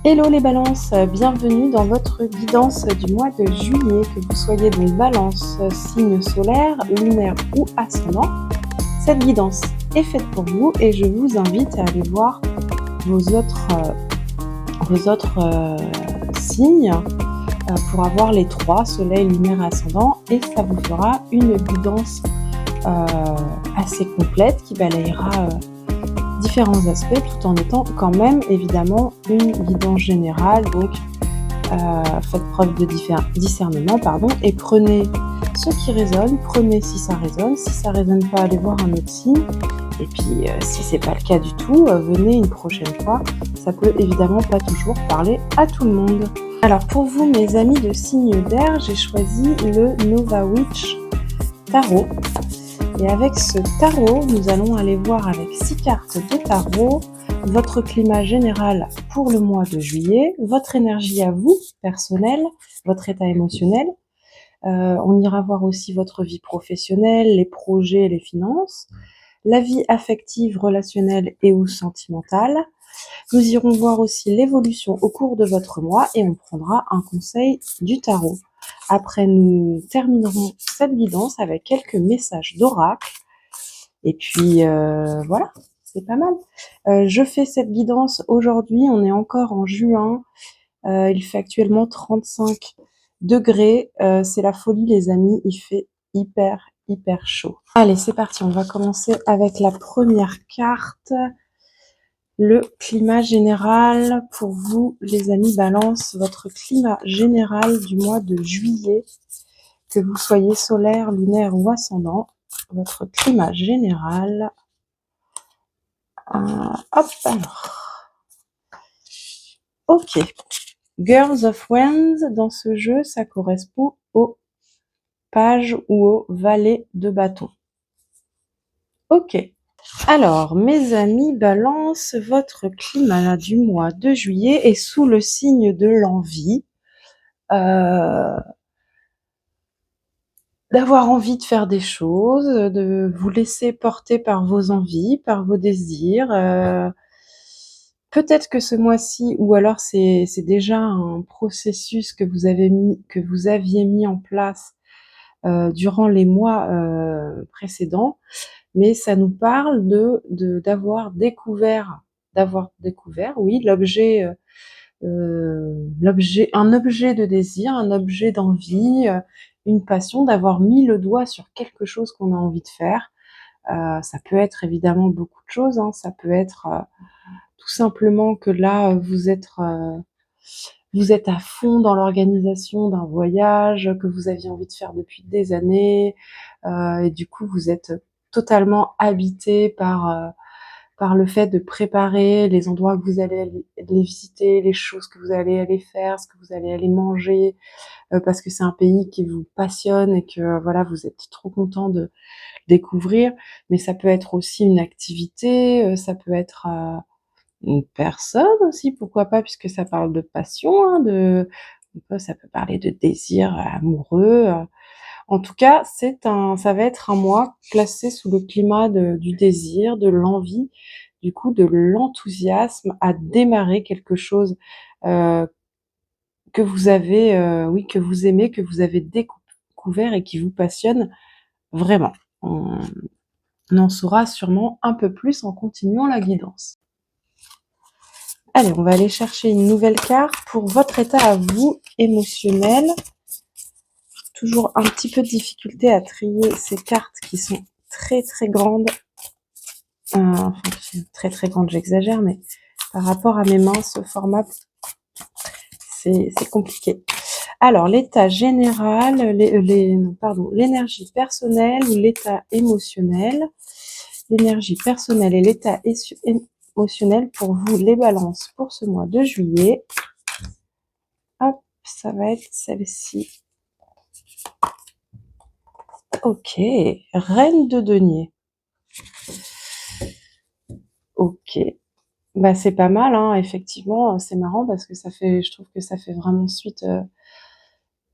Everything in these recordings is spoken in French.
Hello les balances, bienvenue dans votre guidance du mois de juillet, que vous soyez donc balance, signe solaire, lunaire ou ascendant. Cette guidance est faite pour vous et je vous invite à aller voir vos autres signes pour avoir les trois, soleil, lunaire, ascendant, et ça vous fera une guidance assez complète qui balayera différents aspects tout en étant quand même évidemment une guidance générale. Donc faites preuve de discernement et prenez ce qui résonne, prenez si ça résonne pas, allez voir un autre signe, et puis si c'est pas le cas du tout, venez une prochaine fois. Ça peut évidemment pas toujours parler à tout le monde. Alors pour vous mes amis de signe d'air, j'ai choisi le Nova Witch Tarot. Et avec ce tarot, nous allons aller voir avec 6 cartes de tarot votre climat général pour le mois de juillet, votre énergie à vous, personnelle, votre état émotionnel. On ira voir aussi votre vie professionnelle, les projets et les finances, la vie affective, relationnelle et ou sentimentale. Nous irons voir aussi l'évolution au cours de votre mois et on prendra un conseil du tarot. Après, nous terminerons cette guidance avec quelques messages d'oracle. Et puis, voilà, c'est pas mal. Je fais cette guidance aujourd'hui, on est encore en juin. Il fait actuellement 35 degrés. C'est la folie, les amis. Il fait hyper chaud. Allez, c'est parti. On va commencer avec la première carte. Le climat général pour vous, les amis Balance, votre climat général du mois de juillet, que vous soyez solaire, lunaire ou ascendant, votre climat général. Hop, alors. Ok. Girls of Wands, dans ce jeu, ça correspond au page ou au valet de bâton. Ok. Alors, mes amis Balance, votre climat du mois de juillet est sous le signe de l'envie. D'avoir envie de faire des choses, de vous laisser porter par vos envies, par vos désirs. Peut-être que ce mois-ci, ou alors c'est déjà un processus que vous aviez mis en place durant les mois précédents, mais ça nous parle d'avoir découvert, oui, un objet de désir, un objet d'envie, une passion, d'avoir mis le doigt sur quelque chose qu'on a envie de faire. Ça peut être évidemment beaucoup de choses, hein. Ça peut être tout simplement que là, vous êtes à fond dans l'organisation d'un voyage que vous aviez envie de faire depuis des années, et du coup, vous êtes totalement habité par le fait de préparer les endroits que vous allez aller visiter, les choses que vous allez aller faire, ce que vous allez aller manger, parce que c'est un pays qui vous passionne et que voilà, vous êtes trop content de découvrir. Mais ça peut être aussi une activité, ça peut être une personne aussi, pourquoi pas, puisque ça parle de passion, hein, ça peut parler de désir amoureux. En tout cas, ça va être un mois placé sous le climat du désir, de l'envie, du coup, de l'enthousiasme à démarrer quelque chose que vous avez, que vous aimez, que vous avez découvert et qui vous passionne vraiment. On en saura sûrement un peu plus en continuant la guidance. Allez, on va aller chercher une nouvelle carte pour votre état à vous émotionnel. Toujours un petit peu de difficulté à trier ces cartes qui sont très grandes. Enfin, très grandes, j'exagère, mais par rapport à mes mains, ce format, c'est compliqué. Alors, l'état général, l'énergie personnelle ou l'état émotionnel. L'énergie personnelle et l'état émotionnel pour vous, les balances, pour ce mois de juillet. Hop, ça va être celle-ci. Ok, reine de denier. Ok, bah c'est pas mal, hein. Effectivement, c'est marrant parce que je trouve que ça fait vraiment suite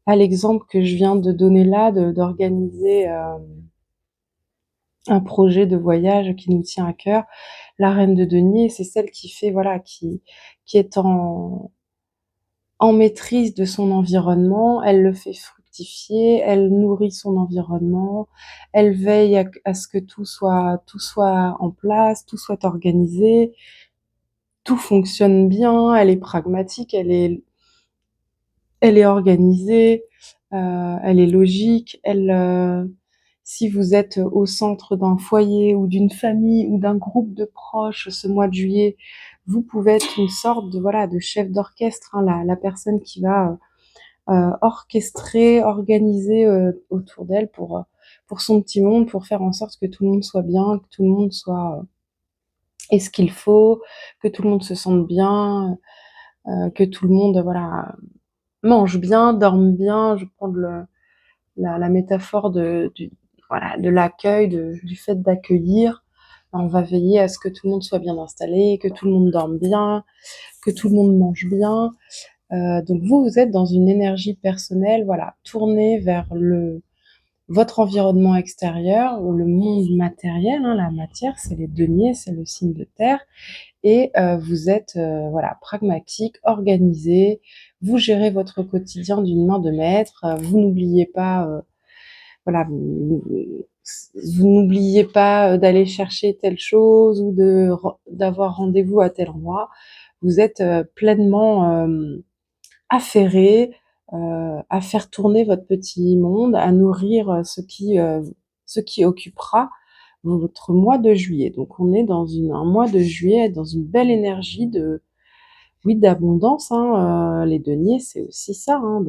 à l'exemple que je viens de donner là, d'organiser un projet de voyage qui nous tient à cœur. La reine de denier, c'est celle qui fait, voilà, qui est en maîtrise de son environnement, elle le fait fructifier, elle nourrit son environnement, elle veille à ce que tout soit en place, tout soit organisé, tout fonctionne bien, elle est pragmatique, elle est organisée, elle est logique, si vous êtes au centre d'un foyer ou d'une famille ou d'un groupe de proches ce mois de juillet, vous pouvez être une sorte de, voilà, de chef d'orchestre, hein, la personne qui va orchestrer, organiser autour d'elle pour son petit monde, pour faire en sorte que tout le monde soit bien, que tout le monde ait ce qu'il faut, que tout le monde se sente bien, que tout le monde voilà, mange bien, dorme bien. Je prends la métaphore voilà, de l'accueil, du fait d'accueillir. On va veiller à ce que tout le monde soit bien installé, que tout le monde dorme bien, que tout le monde mange bien. Donc vous êtes dans une énergie personnelle, voilà, tournée vers votre environnement extérieur, le monde matériel, hein, la matière, c'est les deniers, c'est le signe de terre, et vous êtes voilà, pragmatique, organisé, vous gérez votre quotidien d'une main de maître, vous n'oubliez pas, voilà, vous n'oubliez pas d'aller chercher telle chose ou d'avoir rendez-vous à tel endroit. Vous êtes pleinement affairé à faire tourner votre petit monde, à nourrir ce qui occupera votre mois de juillet. Donc on est dans un mois de juillet, dans une belle énergie oui, d'abondance, hein, les deniers, c'est aussi ça, hein,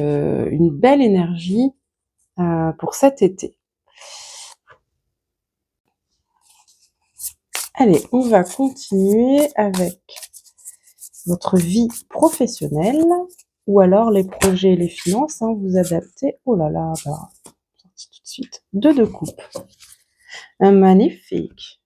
une belle énergie pour cet été. Allez, on va continuer avec votre vie professionnelle ou alors les projets et les finances, hein, vous adaptez. Oh là là, bah, sorti tout de suite. 2 de coupe. Magnifique.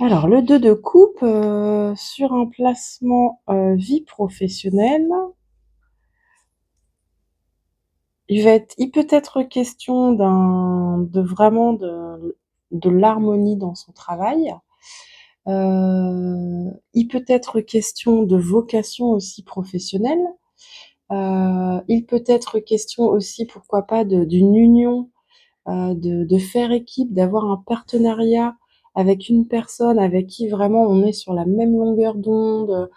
Alors, le 2 de coupe, sur un placement vie professionnelle, il peut être question de l'harmonie dans son travail. Il peut être question de vocation aussi professionnelle. Il peut être question aussi, pourquoi pas, d'une union, de faire équipe, d'avoir un partenariat avec une personne avec qui vraiment on est sur la même longueur d'onde,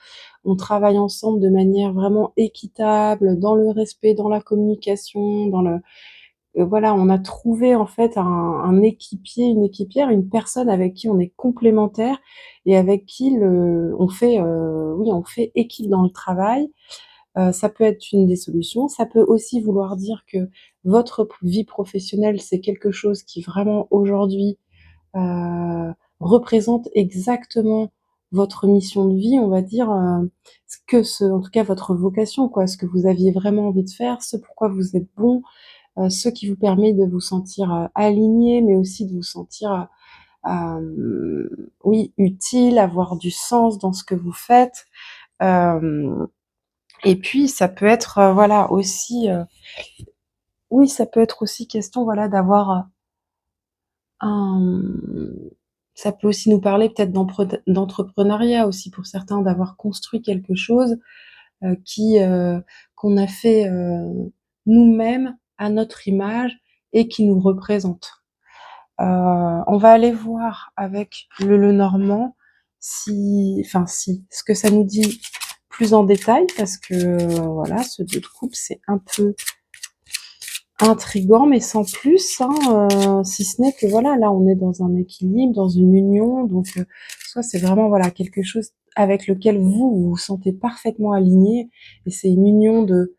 on travaille ensemble de manière vraiment équitable, dans le respect, dans la communication, voilà, on a trouvé en fait un équipier, une équipière, une personne avec qui on est complémentaires et avec qui on fait équipe dans le travail. Ça peut être une des solutions. Ça peut aussi vouloir dire que votre vie professionnelle, c'est quelque chose qui vraiment aujourd'hui, représente exactement votre mission de vie, on va dire, en tout cas votre vocation quoi, ce que vous aviez vraiment envie de faire, ce pourquoi vous êtes bon, ce qui vous permet de vous sentir, aligné, mais aussi de vous sentir, oui, utile, avoir du sens dans ce que vous faites. Hem Et puis ça peut être, voilà aussi, oui, ça peut être aussi question, voilà, d'avoir, un ça peut aussi nous parler peut-être d'entrepreneuriat aussi pour certains, d'avoir construit quelque chose, qui, qu'on a fait, nous-mêmes à notre image et qui nous représente. On va aller voir avec le Lenormand ce que ça nous dit plus en détail parce que, voilà, ce 2 de coupe, c'est un peu intriguant, mais sans plus, hein, si ce n'est que voilà, là, on est dans un équilibre, dans une union, donc soit c'est vraiment, voilà, quelque chose avec lequel vous vous sentez parfaitement aligné et c'est une union de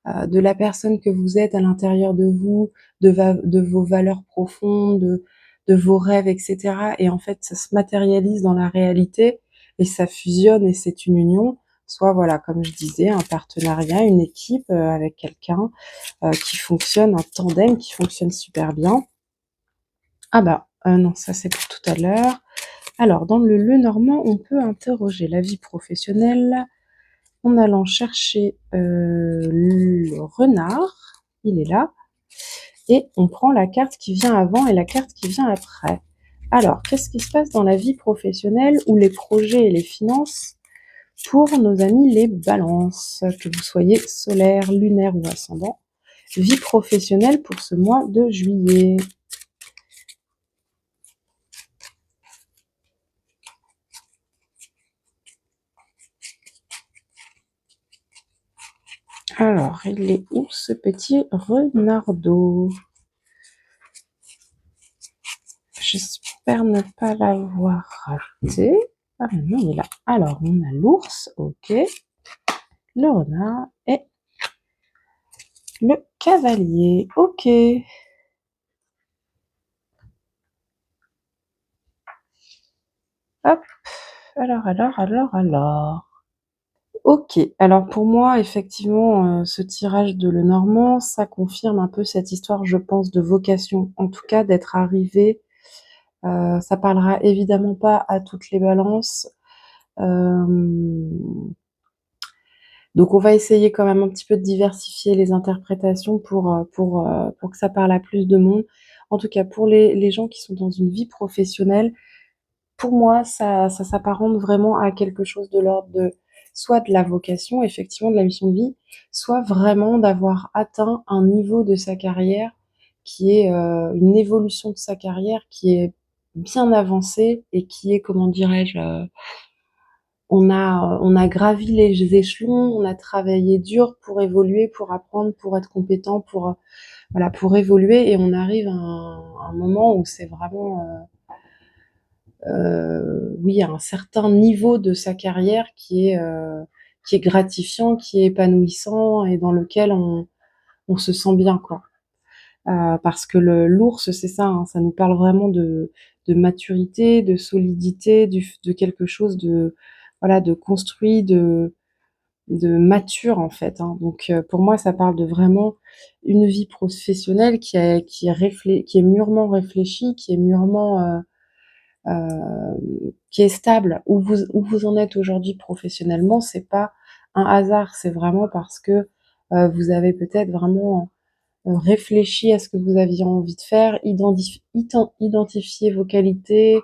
la personne que vous êtes à l'intérieur de vous, de vos valeurs profondes, de vos rêves, et cetera et en fait, ça se matérialise dans la réalité et ça fusionne et c'est une union. Soit voilà, comme je disais, un partenariat, une équipe, avec quelqu'un, qui fonctionne, un tandem qui fonctionne super bien. Ah bah, non, ça c'est pour tout à l'heure. Alors dans le Lenormand, on peut interroger la vie professionnelle en allant chercher, le renard, il est là, et on prend la carte qui vient avant et la carte qui vient après. Alors, qu'est-ce qui se passe dans la vie professionnelle ou les projets et les finances pour nos amis les balances, que vous soyez solaire, lunaire ou ascendant? Vie professionnelle pour ce mois de juillet. Alors, il est où ce petit renardeau? J'espère ne pas l'avoir raté. Ah non, il est là. Alors, on a l'ours, ok, le renard et le cavalier, ok. Hop, alors. Ok, alors pour moi, effectivement, ce tirage de Lenormand, ça confirme un peu cette histoire, je pense, de vocation. En tout cas, d'être arrivé, ça parlera évidemment pas à toutes les balances. Donc on va essayer quand même un petit peu de diversifier les interprétations pour que ça parle à plus de monde. En tout cas, pour les gens qui sont dans une vie professionnelle, pour moi, ça s'apparente vraiment à quelque chose de l'ordre de soit de la vocation, effectivement, de la mission de vie, soit vraiment d'avoir atteint un niveau de sa carrière qui est une évolution de sa carrière qui est bien avancée et qui est, comment dirais-je, on a gravi les échelons, on a travaillé dur pour évoluer, pour apprendre, pour être compétent, voilà, pour évoluer, et on arrive à un moment où c'est vraiment oui, à un certain niveau de sa carrière qui est gratifiant, qui est épanouissant et dans lequel on se sent bien, quoi. Parce que l'ours, c'est ça, hein, ça nous parle vraiment de maturité, de solidité, de quelque chose de, voilà, de construit, de mature, en fait, hein. Donc, pour moi, ça parle de vraiment une vie professionnelle qui est mûrement réfléchie, qui est mûrement qui est stable. Où vous en êtes aujourd'hui professionnellement, c'est pas un hasard, c'est vraiment parce que vous avez peut-être vraiment réfléchi à ce que vous aviez envie de faire, identifié vos qualités,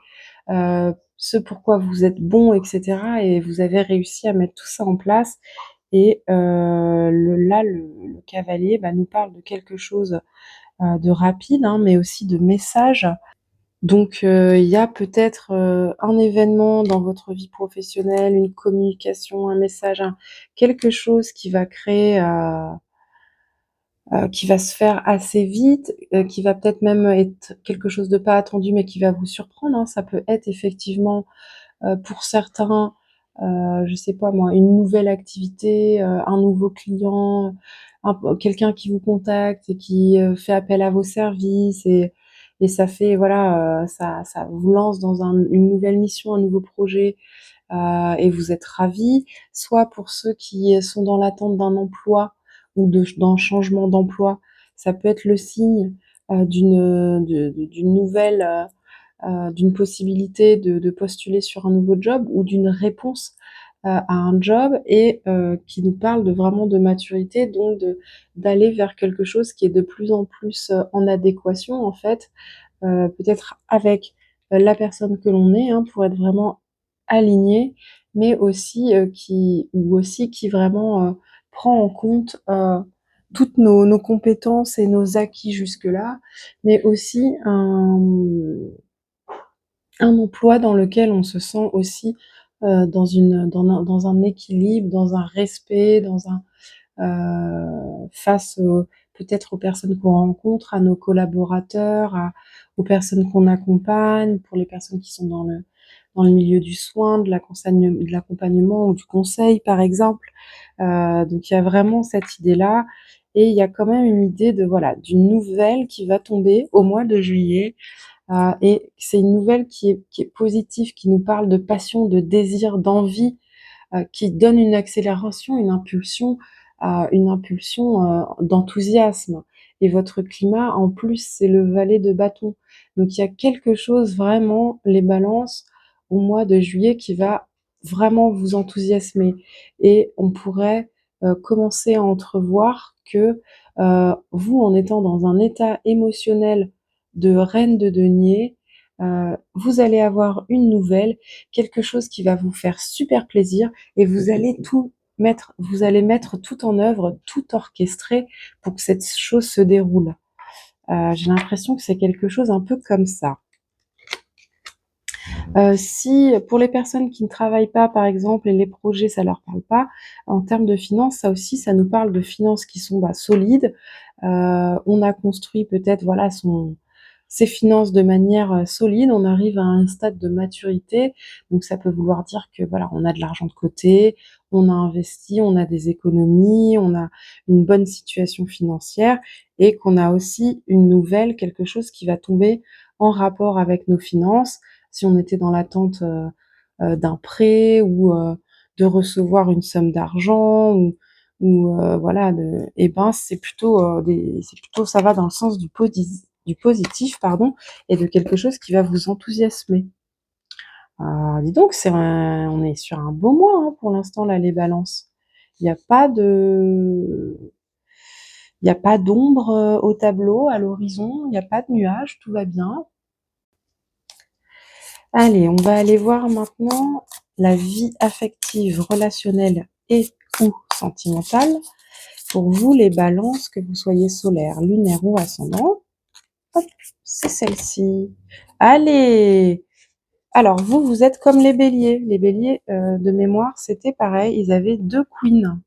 ce pourquoi vous êtes bon, etc. Et vous avez réussi à mettre tout ça en place. Et le cavalier nous parle de quelque chose de rapide, hein, mais aussi de message. Donc, il y a peut-être un événement dans votre vie professionnelle, une communication, un message, quelque chose qui va créer, qui va se faire assez vite, qui va peut-être même être quelque chose de pas attendu, mais qui va vous surprendre, hein. Ça peut être effectivement, pour certains, je sais pas moi, une nouvelle activité, un nouveau client, quelqu'un qui vous contacte et qui fait appel à vos services, et ça fait, voilà, ça vous lance dans une nouvelle mission, un nouveau projet, et vous êtes ravis. Soit pour ceux qui sont dans l'attente d'un emploi ou d'un changement d'emploi, ça peut être le signe d'une nouvelle, d'une possibilité de postuler sur un nouveau job ou d'une réponse à un job, et qui nous parle de vraiment de maturité, donc d'aller vers quelque chose qui est de plus en plus en adéquation, en fait, peut-être avec la personne que l'on est, hein, pour être vraiment aligné, mais aussi qui vraiment prend en compte toutes nos compétences et nos acquis jusque-là, mais aussi un emploi dans lequel on se sent aussi dans un équilibre, dans un respect, face peut-être aux personnes qu'on rencontre, à nos collaborateurs, aux personnes qu'on accompagne, pour les personnes qui sont dans le milieu du soin, de l'accompagnement ou du conseil, par exemple. Donc il y a vraiment cette idée-là, et il y a quand même une idée voilà, d'une nouvelle qui va tomber au mois de juillet. Et c'est une nouvelle qui est positive, qui nous parle de passion, de désir, d'envie, qui donne une accélération, une impulsion d'enthousiasme. Et votre climat, en plus, c'est le valet de bâton. Donc il y a quelque chose vraiment, les balances, au mois de juillet, qui va vraiment vous enthousiasmer. Et on pourrait commencer à entrevoir que vous, en étant dans un état émotionnel de reine de denier, vous allez avoir une nouvelle, quelque chose qui va vous faire super plaisir et vous allez mettre tout en œuvre, tout orchestrer pour que cette chose se déroule. J'ai l'impression que c'est quelque chose un peu comme ça. Si pour les personnes qui ne travaillent pas, par exemple, et les projets, ça leur parle pas, en termes de finances, ça aussi, ça nous parle de finances qui sont solides. On a construit peut-être, voilà, ses finances de manière solide. On arrive à un stade de maturité, donc ça peut vouloir dire que voilà, on a de l'argent de côté, on a investi, on a des économies, on a une bonne situation financière, et qu'on a aussi une nouvelle, quelque chose qui va tomber en rapport avec nos finances si on était dans l'attente d'un prêt ou de recevoir une somme d'argent ou voilà, et ben c'est plutôt ça va dans le sens du positif pardon et de quelque chose qui va vous enthousiasmer. Dis donc, on est sur un beau mois hein, pour l'instant là les balances. Il n'y a pas de il n'y a pas d'ombre au tableau, à l'horizon, il n'y a pas de nuages, tout va bien. Allez, on va aller voir maintenant la vie affective, relationnelle et ou sentimentale. Pour vous, les balances, que vous soyez solaire, lunaire ou ascendant, hop, c'est celle-ci. Allez! Alors, vous êtes comme les béliers. Les béliers, de mémoire, c'était pareil. Ils avaient 2 queens.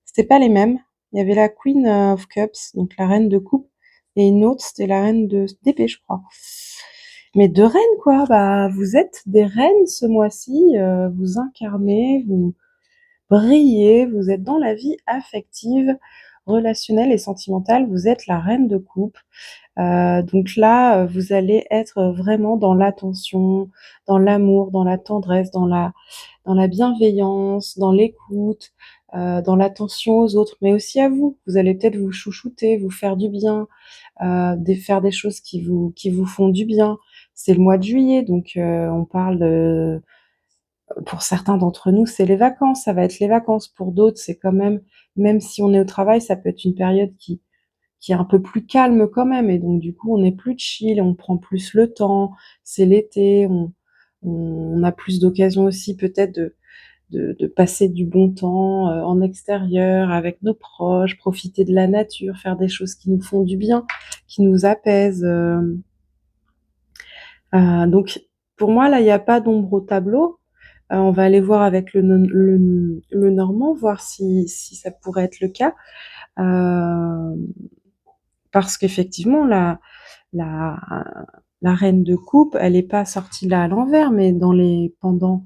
C'était pas les mêmes. Il y avait la Queen of Cups, donc la reine de coupe, et une autre, c'était la reine d'épée, je crois. Mais 2 reines, quoi. Bah, vous êtes des reines ce mois-ci. Vous incarnez, vous brillez, vous êtes dans la vie affective, relationnelle et sentimentale. Vous êtes la reine de coupe. Donc là, vous allez être vraiment dans l'attention, dans l'amour, dans la tendresse, dans la bienveillance, dans l'écoute, dans l'attention aux autres, mais aussi à vous. Vous allez peut-être vous chouchouter, vous faire du bien, faire des choses qui vous font du bien. C'est le mois de juillet, donc on parle de, pour certains d'entre nous, c'est les vacances, ça va être les vacances. Pour d'autres, c'est quand même si on est au travail, ça peut être une période qui est un peu plus calme quand même, et donc du coup, on est plus chill, on prend plus le temps, c'est l'été, on a plus d'occasions aussi peut-être de passer du bon temps en extérieur avec nos proches, profiter de la nature, faire des choses qui nous font du bien, qui nous apaisent. Donc pour moi, là, il n'y a pas d'ombre au tableau. On va aller voir avec le normand, voir si ça pourrait être le cas. Euh, Parce qu'effectivement, la, la reine de coupe, elle n'est pas sortie là à l'envers, mais dans les pendants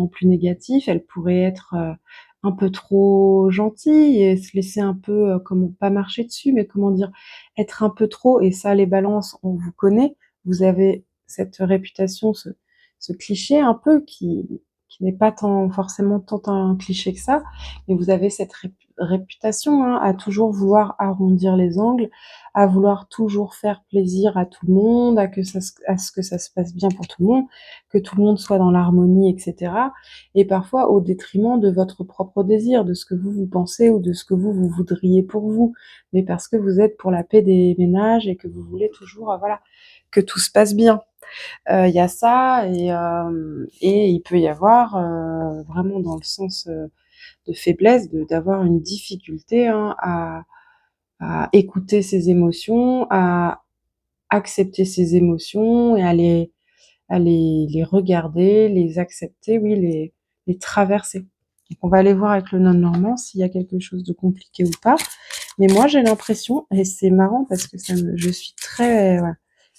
plus négatifs, elle pourrait être un peu trop gentille et se laisser un peu, comment, pas marcher dessus, mais comment dire, être un peu trop, et ça, les balances, on vous connaît, vous avez cette réputation, ce cliché un peu qui n'est pas forcément tant un cliché que ça, mais vous avez cette réputation hein, à toujours vouloir arrondir les angles, à vouloir toujours faire plaisir à tout le monde, à ce que ça se passe bien pour tout le monde, que tout le monde soit dans l'harmonie, etc. Et parfois au détriment de votre propre désir, de ce que vous pensez ou de ce que vous voudriez pour vous, mais parce que vous êtes pour la paix des ménages et que vous voulez toujours, voilà, que tout se passe bien. Il y a ça, et il peut y avoir vraiment dans le sens de faiblesse, d'avoir une difficulté hein, à écouter ses émotions, à accepter ses émotions et à les regarder, les accepter, oui, les traverser. Donc on va aller voir avec le non-normand s'il y a quelque chose de compliqué ou pas. Mais moi, j'ai l'impression, et c'est marrant parce que je suis très... voilà.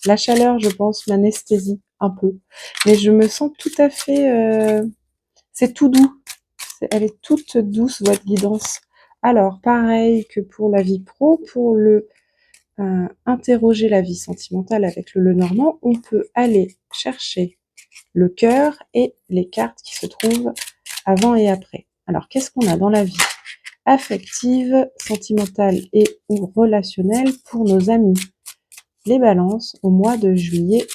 La chaleur, je pense, m'anesthésie un peu. Mais je me sens tout à fait... c'est tout doux. Elle est toute douce, votre guidance. Alors, pareil que pour la vie pro, pour interroger la vie sentimentale avec le Lenormand, on peut aller chercher le cœur et les cartes qui se trouvent avant et après. Alors, qu'est-ce qu'on a dans la vie affective, sentimentale et ou relationnelle pour nos amis? Les balances au mois de juillet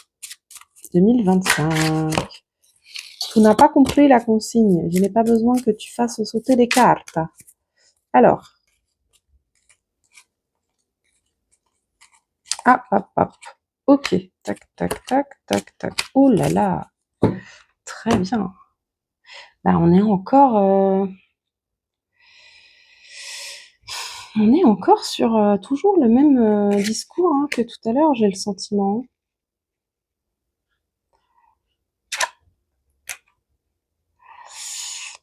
2025. Tu n'as pas compris la consigne. Je n'ai pas besoin que tu fasses sauter les cartes. Alors, Ah, hop, hop. Ok. Tac, tac, tac, tac, tac. Oh là là. Très bien. Bah, on est encore sur toujours le même discours hein, que tout à l'heure, j'ai le sentiment.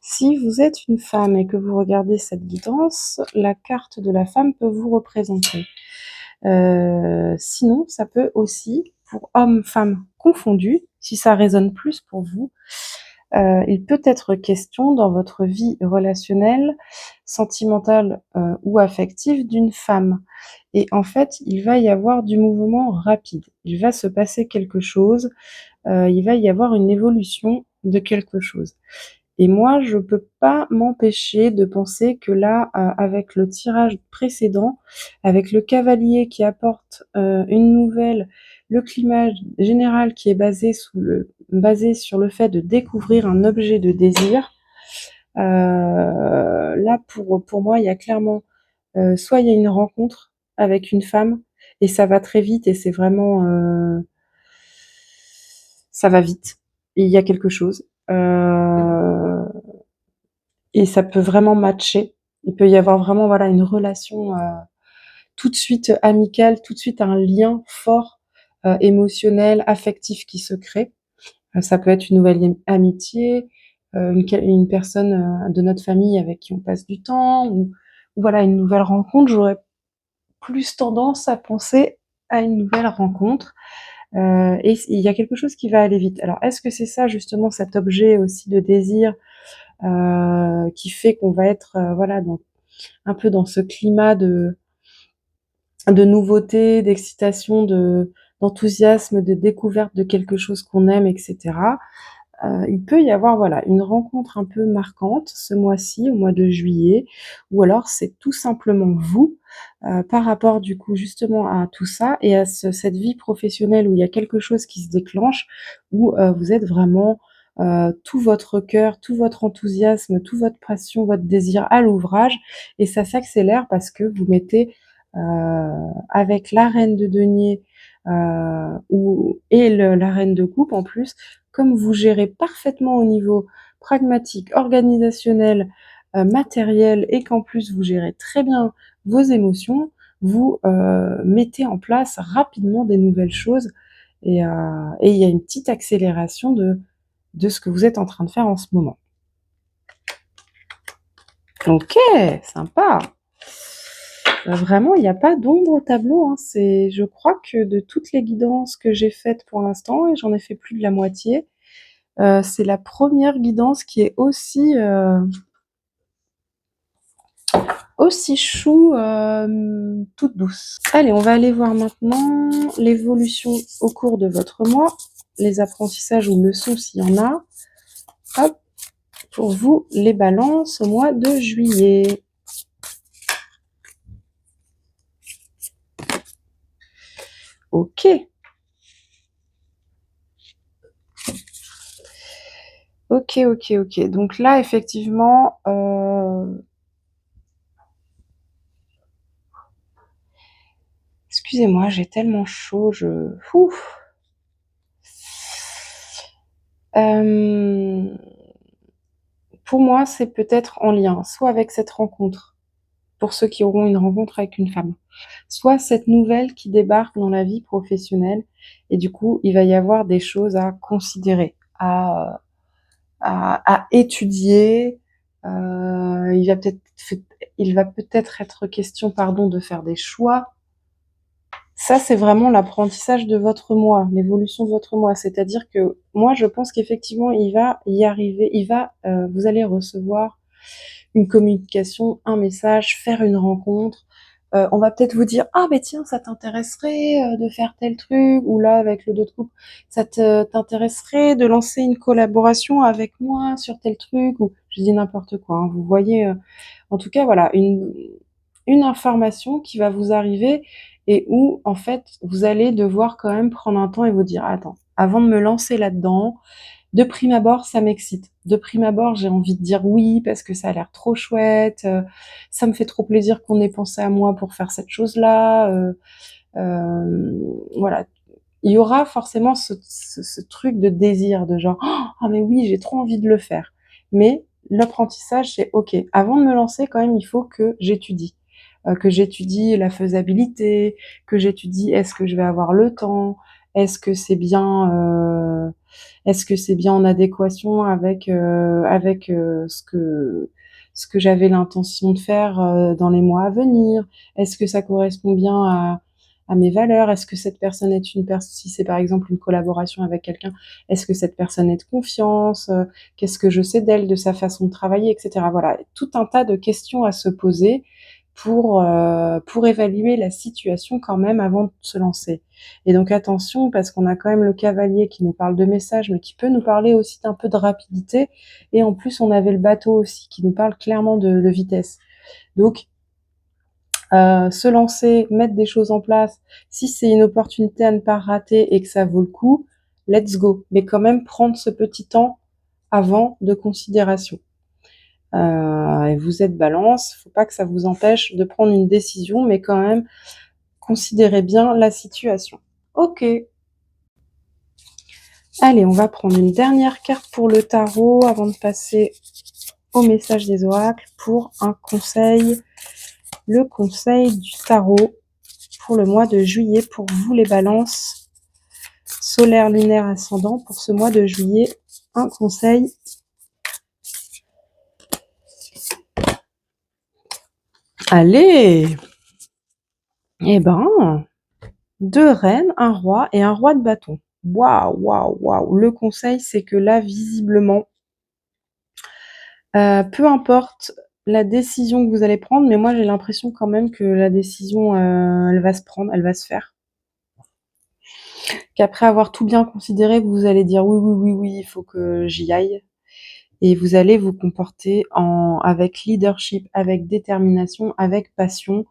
Si vous êtes une femme et que vous regardez cette guidance, la carte de la femme peut vous représenter. Sinon, ça peut aussi, pour hommes, femmes confondus, si ça résonne plus pour vous, il peut être question dans votre vie relationnelle, sentimentale ou affective d'une femme. Et en fait, il va y avoir du mouvement rapide. Il va se passer quelque chose, il va y avoir une évolution de quelque chose. Et moi, je peux pas m'empêcher de penser que là, avec le tirage précédent, avec le cavalier qui apporte une nouvelle, le climat général qui est basé sur le fait de découvrir un objet de désir, là, pour moi, il y a clairement, soit il y a une rencontre avec une femme, et ça va très vite, et c'est vraiment, ça va vite, et il y a quelque chose. Et ça peut vraiment matcher. Il peut y avoir vraiment voilà une relation tout de suite amicale, tout de suite un lien fort émotionnel, affectif qui se crée. Ça peut être une nouvelle amitié, une personne de notre famille avec qui on passe du temps, ou voilà une nouvelle rencontre. J'aurais plus tendance à penser à une nouvelle rencontre. Et il y a quelque chose qui va aller vite. Alors, est-ce que c'est ça justement cet objet aussi de désir qui fait qu'on va être voilà un peu dans ce climat de nouveauté, d'excitation, d'enthousiasme, de découverte de quelque chose qu'on aime, etc. Il peut y avoir voilà une rencontre un peu marquante ce mois-ci, au mois de juillet, ou alors c'est tout simplement vous par rapport du coup justement à tout ça et à cette vie professionnelle où il y a quelque chose qui se déclenche, où vous êtes vraiment tout votre cœur, tout votre enthousiasme, toute votre passion, votre désir à l'ouvrage, et ça s'accélère parce que vous mettez avec la reine de denier et la reine de coupe en plus, comme vous gérez parfaitement au niveau pragmatique, organisationnel, matériel, et qu'en plus vous gérez très bien vos émotions, vous mettez en place rapidement des nouvelles choses, et il y a une petite accélération de ce que vous êtes en train de faire en ce moment. Ok, sympa. Vraiment, il n'y a pas d'ombre au tableau, hein. Je crois que de toutes les guidances que j'ai faites pour l'instant, et j'en ai fait plus de la moitié, c'est la première guidance qui est aussi chou, toute douce. Allez, on va aller voir maintenant l'évolution au cours de votre mois, les apprentissages ou leçons s'il y en a. Hop, pour vous, les balances au mois de juillet. Ok. Ok, ok, ok. Donc là, effectivement, excusez-moi, j'ai tellement chaud, Ouf. Pour moi, c'est peut-être en lien, soit avec cette rencontre, pour ceux qui auront une rencontre avec une femme, soit cette nouvelle qui débarque dans la vie professionnelle, et du coup, il va y avoir des choses à considérer, à étudier. Il va peut-être être question, pardon, de faire des choix. Ça, c'est vraiment l'apprentissage de votre moi, l'évolution de votre moi. C'est-à-dire que moi, je pense qu'effectivement, il va y arriver. Vous allez recevoir une communication, un message, faire une rencontre. On va peut-être vous dire, ah ben tiens, ça t'intéresserait de faire tel truc, ou là avec le dos de coupe, t'intéresserait de lancer une collaboration avec moi sur tel truc, ou je dis n'importe quoi, hein. Vous voyez, en tout cas, voilà, une information qui va vous arriver, et où, en fait, vous allez devoir quand même prendre un temps et vous dire, attends, avant de me lancer là-dedans, de prime abord, ça m'excite. De prime abord, j'ai envie de dire oui parce que ça a l'air trop chouette. Ça me fait trop plaisir qu'on ait pensé à moi pour faire cette chose-là. Voilà. Il y aura forcément ce truc de désir, de genre: «Ah mais oui, j'ai trop envie de le faire». Mais l'apprentissage, c'est OK, avant de me lancer quand même, il faut que j'étudie la faisabilité, que j'étudie est-ce que je vais avoir le temps? Est-ce que c'est bien, est-ce que c'est bien en adéquation avec ce que j'avais l'intention de faire, dans les mois à venir? Est-ce que ça correspond bien à mes valeurs? Est-ce que cette personne est une personne, si c'est par exemple une collaboration avec quelqu'un, est-ce que cette personne est de confiance? Qu'est-ce que je sais d'elle, de sa façon de travailler, et cetera? Voilà, tout un tas de questions à se poser pour évaluer la situation quand même avant de se lancer. Et donc attention, parce qu'on a quand même le cavalier qui nous parle de message, mais qui peut nous parler aussi d'un peu de rapidité. Et en plus, on avait le bateau aussi qui nous parle clairement de vitesse. Donc, se lancer, mettre des choses en place, si c'est une opportunité à ne pas rater et que ça vaut le coup, let's go. Mais quand même prendre ce petit temps avant de considération. Et vous êtes balance, faut pas que ça vous empêche de prendre une décision, mais quand même, considérez bien la situation. Ok. Allez, on va prendre une dernière carte pour le tarot avant de passer au message des oracles pour un conseil. Le conseil du tarot pour le mois de juillet pour vous les balances solaire, lunaire, ascendant. Pour ce mois de juillet, un conseil. Allez! Eh ben, 2 reines, un roi et un roi de bâton. Waouh, waouh, waouh! Le conseil, c'est que là, visiblement, peu importe la décision que vous allez prendre, mais moi j'ai l'impression quand même que la décision, elle va se prendre, elle va se faire. Qu'après avoir tout bien considéré, vous allez dire: «Oui, oui, oui, oui, il faut que j'y aille». Et vous allez vous comporter avec leadership, avec détermination, avec passion.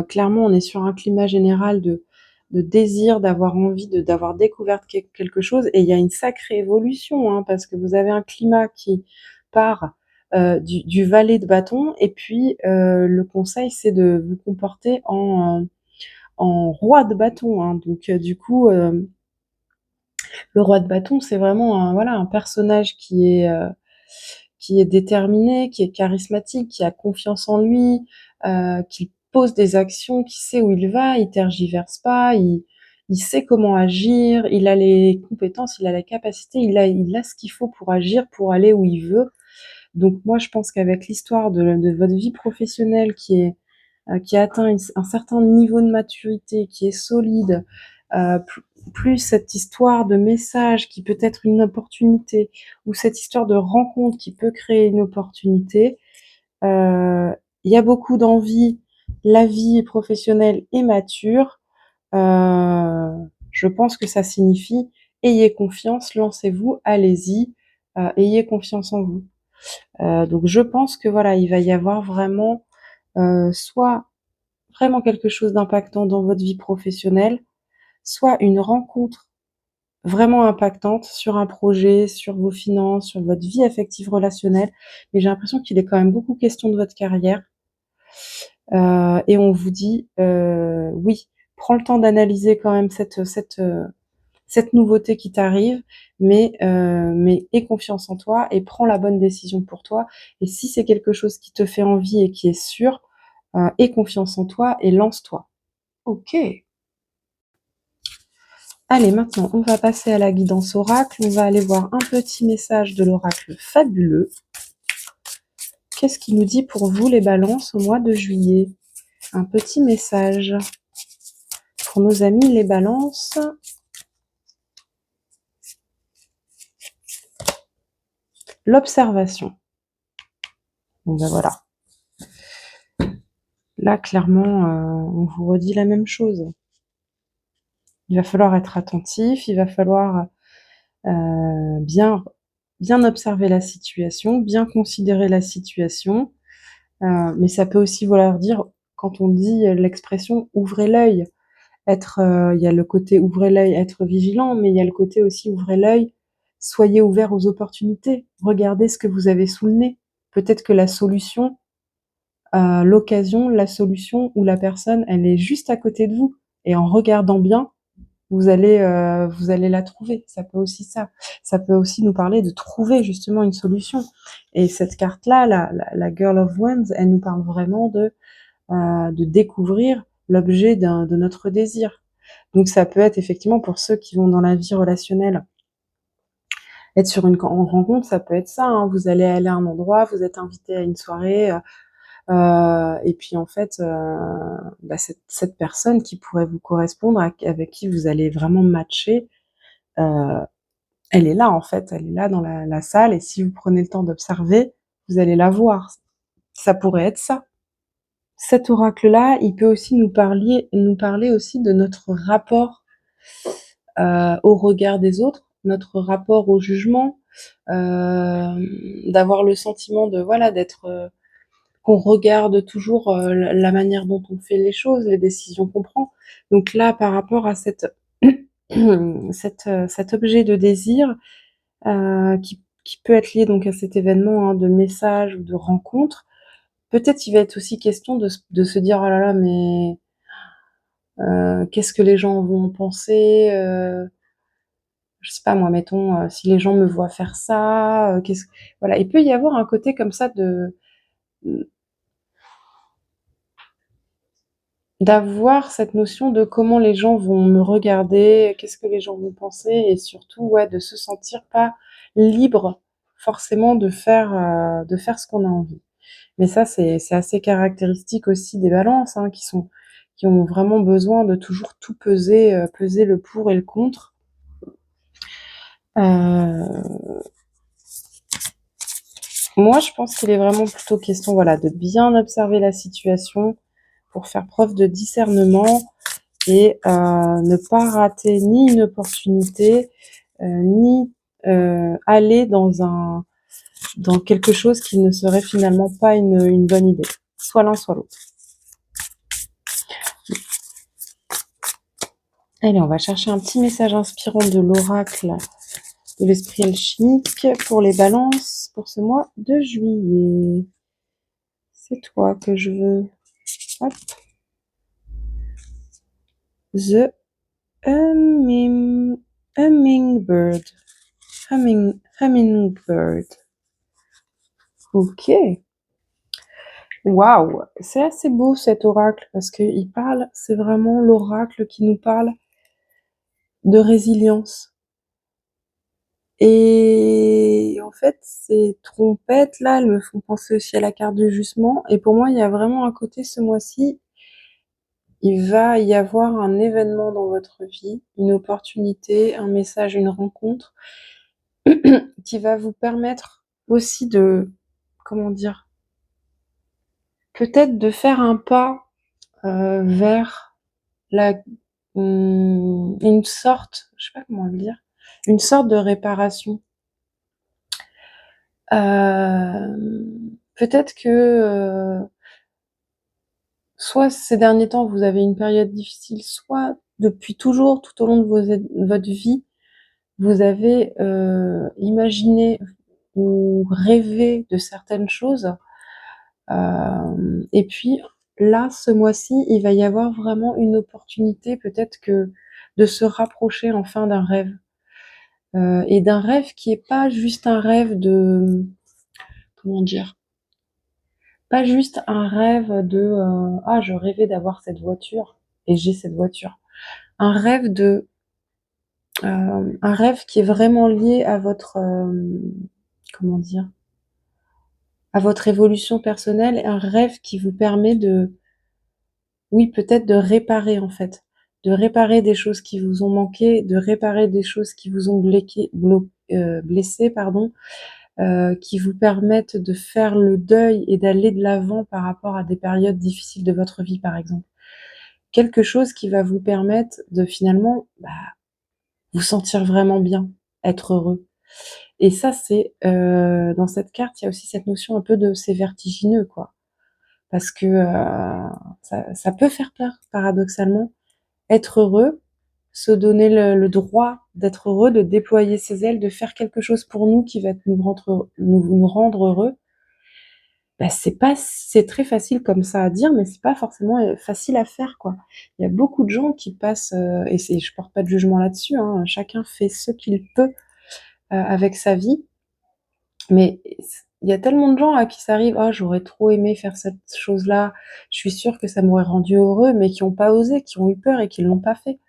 Clairement, on est sur un climat général de désir, d'avoir envie, d'avoir découvert quelque chose. Et il y a une sacrée évolution, hein, parce que vous avez un climat qui part du valet de bâton. Et puis, le conseil, c'est de vous comporter en roi de bâton, hein. Donc, du coup, le roi de bâton, c'est vraiment voilà, un personnage qui est déterminé, qui est charismatique, qui a confiance en lui, qui pose des actions, qui sait où il va, il tergiverse pas, il sait comment agir, il a les compétences, il a la capacité, il a ce qu'il faut pour agir, pour aller où il veut. Donc moi, je pense qu'avec l'histoire de votre vie professionnelle qui a atteint un certain niveau de maturité, qui est solide, plus cette histoire de message qui peut être une opportunité, ou cette histoire de rencontre qui peut créer une opportunité, il y a beaucoup d'envie, la vie professionnelle est mature, je pense que ça signifie ayez confiance, lancez-vous, allez-y, ayez confiance en vous. Donc je pense que voilà, il va y avoir vraiment soit vraiment quelque chose d'impactant dans votre vie professionnelle, soit une rencontre vraiment impactante sur un projet, sur vos finances, sur votre vie affective relationnelle. Mais j'ai l'impression qu'il est quand même beaucoup question de votre carrière. Et on vous dit, oui, prends le temps d'analyser quand même cette nouveauté qui t'arrive, mais aie confiance en toi et prends la bonne décision pour toi. Et si c'est quelque chose qui te fait envie et qui est sûr, aie confiance en toi et lance-toi. Ok. Allez, maintenant, on va passer à la guidance oracle. On va aller voir un petit message de l'oracle fabuleux. Qu'est-ce qu'il nous dit pour vous, les balances, au mois de juillet? Un petit message pour nos amis, les balances. L'observation. Bon ben voilà. Là, clairement, on vous redit la même chose. Il va falloir être attentif, il va falloir bien observer la situation, bien considérer la situation. Mais ça peut aussi vouloir dire, quand on dit l'expression ouvrez l'œil, il y a le côté ouvrez l'œil, être vigilant, mais il y a le côté aussi ouvrez l'œil, soyez ouvert aux opportunités, regardez ce que vous avez sous le nez. Peut-être que la solution, l'occasion, la solution ou la personne, elle est juste à côté de vous. et en regardant bien, vous allez la trouver. Ça peut aussi nous parler de trouver justement une solution. Et cette carte-là, la Girl of Wands, elle nous parle vraiment de découvrir l'objet de notre désir. Donc ça peut être effectivement pour ceux qui vont dans la vie relationnelle, être sur une rencontre, ça peut être ça, hein. Vous allez aller à un endroit, vous êtes invité à une soirée, et puis en fait, bah, cette personne qui pourrait vous correspondre, avec qui vous allez vraiment matcher, euh, elle est là en fait, elle est là dans la salle, et si vous prenez le temps d'observer, vous allez la voir. Ça pourrait être ça. Cet oracle-là, il peut aussi nous parler aussi de notre rapport au regard des autres, notre rapport au jugement, d'avoir le sentiment de voilà d'être qu'on regarde toujours la manière dont on fait les choses, les décisions qu'on prend. Donc là, par rapport à cet objet de désir qui peut être lié donc à cet événement, hein, de message ou de rencontre, peut-être il va être aussi question de se dire oh là là, mais qu'est-ce que les gens vont en penser, je sais pas moi, mettons, si les gens me voient faire ça, voilà, il peut y avoir un côté comme ça d'avoir cette notion de comment les gens vont me regarder, qu'est-ce que les gens vont penser, et surtout, ouais, de se sentir pas libre forcément de faire ce qu'on a envie. Mais ça, c'est assez caractéristique aussi des balances, hein, qui ont vraiment besoin de toujours tout peser, peser le pour et le contre. Euh, Moi, je pense qu'il est vraiment plutôt question, voilà, de bien observer la situation pour faire preuve de discernement et ne pas rater ni une opportunité, ni aller dans quelque chose qui ne serait finalement pas une bonne idée. Soit l'un, soit l'autre. Allez, on va chercher un petit message inspirant de l'oracle de l'esprit alchimique pour les balances pour ce mois de juillet. C'est toi que je veux. Hop. The hummingbird. Hummingbird. Ok. Waouh, c'est assez beau cet oracle parce qu'il parle, c'est vraiment l'oracle qui nous parle de résilience. Et en fait, ces trompettes là, elles me font penser aussi à la carte du jugement. Et pour moi, il y a vraiment un côté ce mois-ci, il va y avoir un événement dans votre vie, une opportunité, un message, une rencontre qui va vous permettre aussi comment dire, peut-être de faire un pas vers une sorte, je sais pas comment le dire, une sorte de réparation. Peut-être que soit ces derniers temps vous avez une période difficile, soit depuis toujours, tout au long de votre vie, vous avez imaginé ou rêvé de certaines choses. Et puis là, ce mois-ci, il va y avoir vraiment une opportunité peut-être que de se rapprocher enfin d'un rêve. Et d'un rêve qui est pas juste un rêve de, comment dire, pas juste un rêve de ah, je rêvais d'avoir cette voiture et j'ai cette voiture. Un rêve un rêve qui est vraiment lié à votre comment dire, à votre évolution personnelle, un rêve qui vous permet oui, peut-être de réparer en fait, de réparer des choses qui vous ont manqué, de réparer des choses qui vous ont blessé, pardon, qui vous permettent de faire le deuil et d'aller de l'avant par rapport à des périodes difficiles de votre vie, par exemple. Quelque chose qui va vous permettre de finalement vous sentir vraiment bien, être heureux. Et ça, c'est dans cette carte, il y a aussi cette notion un peu de c'est vertigineux, quoi. Parce que ça peut faire peur, paradoxalement. Être heureux, se donner le droit d'être heureux, de déployer ses ailes, de faire quelque chose pour nous qui va nous rendre heureux. c'est très facile comme ça à dire, mais c'est pas forcément facile à faire, quoi. Il y a beaucoup de gens qui passent, et je porte pas de jugement là-dessus, hein, chacun fait ce qu'il peut avec sa vie, mais il y a tellement de gens à qui ça arrive, ah, j'aurais trop aimé faire cette chose-là, je suis sûre que ça m'aurait rendu heureux, mais qui n'ont pas osé, qui ont eu peur et qui l'ont pas fait.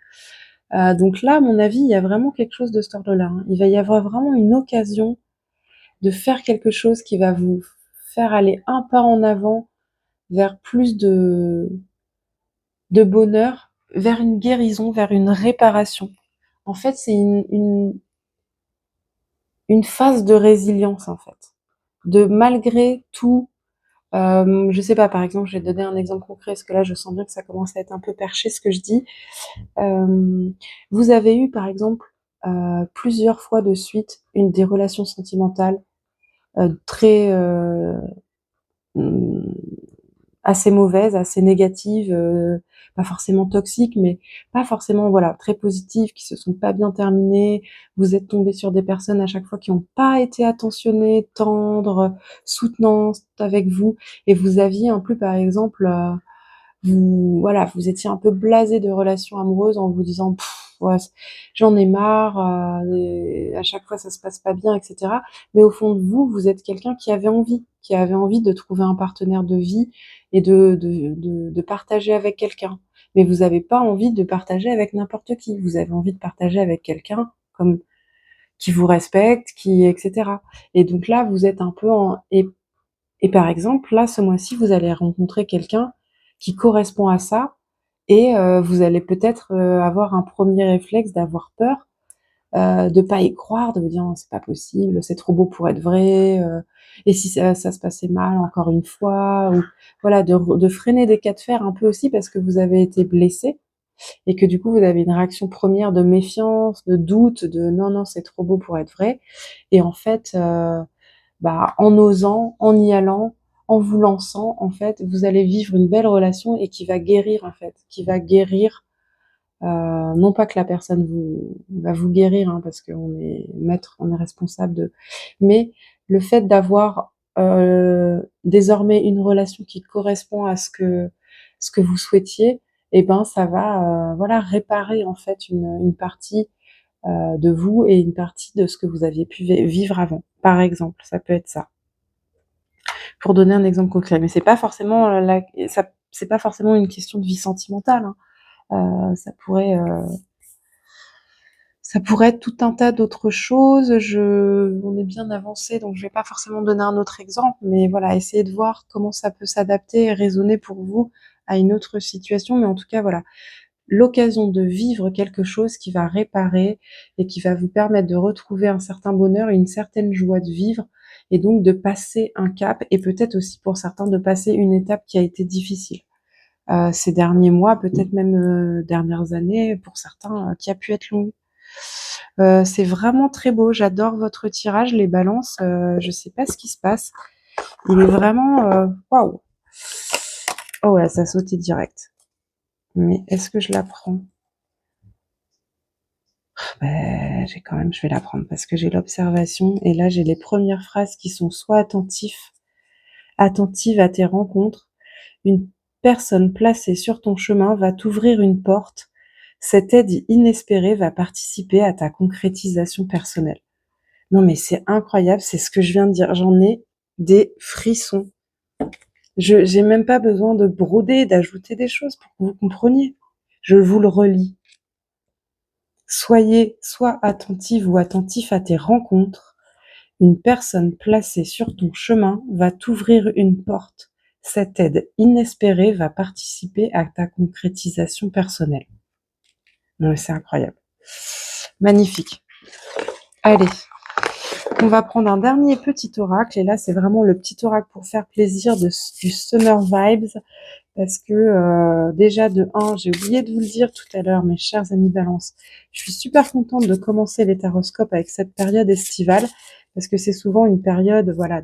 Donc là, à mon avis, il y a vraiment quelque chose de cet ordre-là, hein. Il va y avoir vraiment une occasion de faire quelque chose qui va vous faire aller un pas en avant vers plus de bonheur, vers une guérison, vers une réparation. En fait, c'est une phase de résilience, en fait. De malgré tout, je sais pas, par exemple, je vais te donner un exemple concret, parce que là, je sens bien que ça commence à être un peu perché, ce que je dis. Vous avez eu, par exemple, plusieurs fois de suite, des relations sentimentales très assez mauvaises, assez négatives, pas forcément toxiques, mais pas forcément, voilà, très positives, qui se sont pas bien terminées. Vous êtes tombé sur des personnes à chaque fois qui n'ont pas été attentionnées, tendres, soutenantes avec vous, et vous aviez un peu, par exemple, vous étiez un peu blasé de relations amoureuses en vous disant ouais, j'en ai marre, et à chaque fois ça se passe pas bien, etc. Mais au fond de vous, vous êtes quelqu'un qui avait envie de trouver un partenaire de vie et de partager avec quelqu'un. Mais vous n'avez pas envie de partager avec n'importe qui. Vous avez envie de partager avec quelqu'un comme qui vous respecte, etc. Et donc là, vous êtes un peu et par exemple, là, ce mois-ci, vous allez rencontrer quelqu'un qui correspond à ça et vous allez peut-être avoir un premier réflexe d'avoir peur, de pas y croire, de vous dire: «Non, c'est pas possible, c'est trop beau pour être vrai, et si ça se passait mal encore une fois?» ou voilà, de freiner des cas de fer un peu aussi parce que vous avez été blessé et que du coup, vous avez une réaction première de méfiance, de doute, de: «Non, non, c'est trop beau pour être vrai», et en fait, en osant, en y allant, en vous lançant, en fait, vous allez vivre une belle relation et qui va guérir, en fait, qui va guérir, non pas que la personne va vous guérir, hein, parce qu'on est maître, on est responsable de, mais le fait d'avoir désormais une relation qui correspond à ce que vous souhaitiez, et ben ça va voilà réparer en fait une partie de vous et une partie de ce que vous aviez pu vivre avant. Par exemple, ça peut être ça. Pour donner un exemple concret, mais c'est pas forcément c'est pas forcément une question de vie sentimentale, hein. Ça pourrait être tout un tas d'autres choses. On est bien avancé, donc je vais pas forcément donner un autre exemple, mais voilà, essayez de voir comment ça peut s'adapter et résonner pour vous à une autre situation. Mais en tout cas, voilà, l'occasion de vivre quelque chose qui va réparer et qui va vous permettre de retrouver un certain bonheur et une certaine joie de vivre, et donc de passer un cap, et peut-être aussi pour certains de passer une étape qui a été difficile ces derniers mois, peut-être même dernières années pour certains, qui a pu être longue. C'est vraiment très beau, j'adore votre tirage, les balances, je sais pas ce qui se passe. Il est vraiment waouh. Oh ouais, ça a sauté direct. Mais est-ce que je la prends? Je vais la prendre parce que j'ai l'observation et là j'ai les premières phrases qui sont soit attentive à tes rencontres. Une personne placée sur ton chemin va t'ouvrir une porte. Cette aide inespérée va participer à ta concrétisation personnelle. Non mais c'est incroyable, c'est ce que je viens de dire. J'en ai des frissons. J'ai même pas besoin de broder, d'ajouter des choses pour que vous compreniez. Je vous le relis. Sois attentive ou attentif à tes rencontres. Une personne placée sur ton chemin va t'ouvrir une porte. Cette aide inespérée va participer à ta concrétisation personnelle. Non, mais c'est incroyable. Magnifique. Allez, on va prendre un dernier petit oracle. Et là, c'est vraiment le petit oracle pour faire plaisir du Summer Vibes. Parce que déjà, de 1, j'ai oublié de vous le dire tout à l'heure, mes chers amis Balance, je suis super contente de commencer les taroscopes avec cette période estivale. Parce que c'est souvent une période, voilà,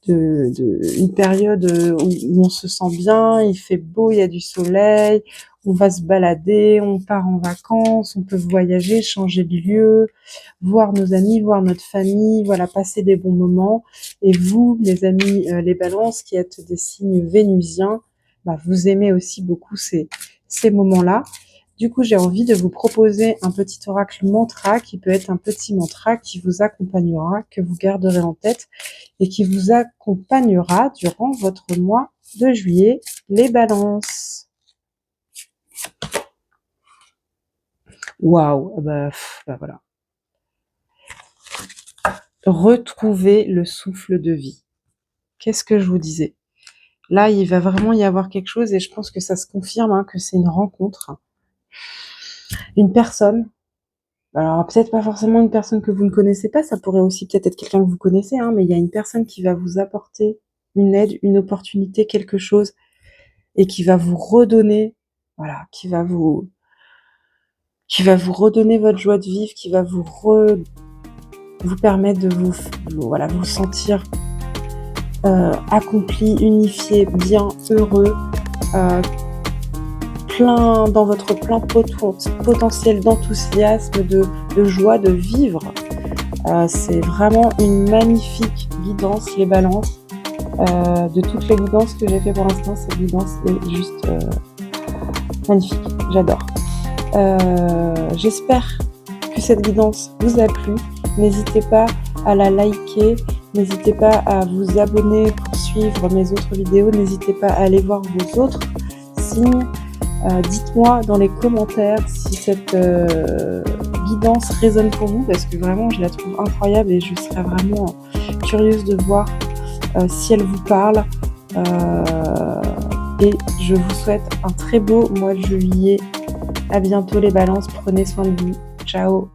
une période où on se sent bien, il fait beau, il y a du soleil, on va se balader, on part en vacances, on peut voyager, changer de lieu, voir nos amis, voir notre famille, voilà, passer des bons moments. Et vous, les amis, les balances qui êtes des signes vénusiens, bah, vous aimez aussi beaucoup ces moments-là. Du coup, j'ai envie de vous proposer un petit oracle mantra qui peut être un petit mantra qui vous accompagnera, que vous garderez en tête et qui vous accompagnera durant votre mois de juillet, les balances. Waouh, bah voilà. Retrouver le souffle de vie. Qu'est-ce que je vous disais? Là, il va vraiment y avoir quelque chose et je pense que ça se confirme, hein, que c'est une rencontre. Une personne, alors peut-être pas forcément une personne que vous ne connaissez pas, ça pourrait aussi peut-être être quelqu'un que vous connaissez, hein, mais il y a une personne qui va vous apporter une aide, une opportunité, quelque chose, et qui va vous redonner, voilà, qui va vous redonner votre joie de vivre, qui va vous permettre de vous sentir accompli, unifié, bien, heureux, dans votre plein potentiel d'enthousiasme, de joie de vivre. C'est vraiment une magnifique guidance, les balances. De toutes les guidances que j'ai fait pour l'instant, cette guidance est juste magnifique, j'adore. J'espère que cette guidance vous a plu. N'hésitez pas à la liker, n'hésitez pas à vous abonner pour suivre mes autres vidéos, n'hésitez pas à aller voir vos autres signes. Dites-moi dans les commentaires si cette guidance résonne pour vous, parce que vraiment je la trouve incroyable et je serais vraiment curieuse de voir si elle vous parle. Et je vous souhaite un très beau mois de juillet. À bientôt les balances, prenez soin de vous. Ciao.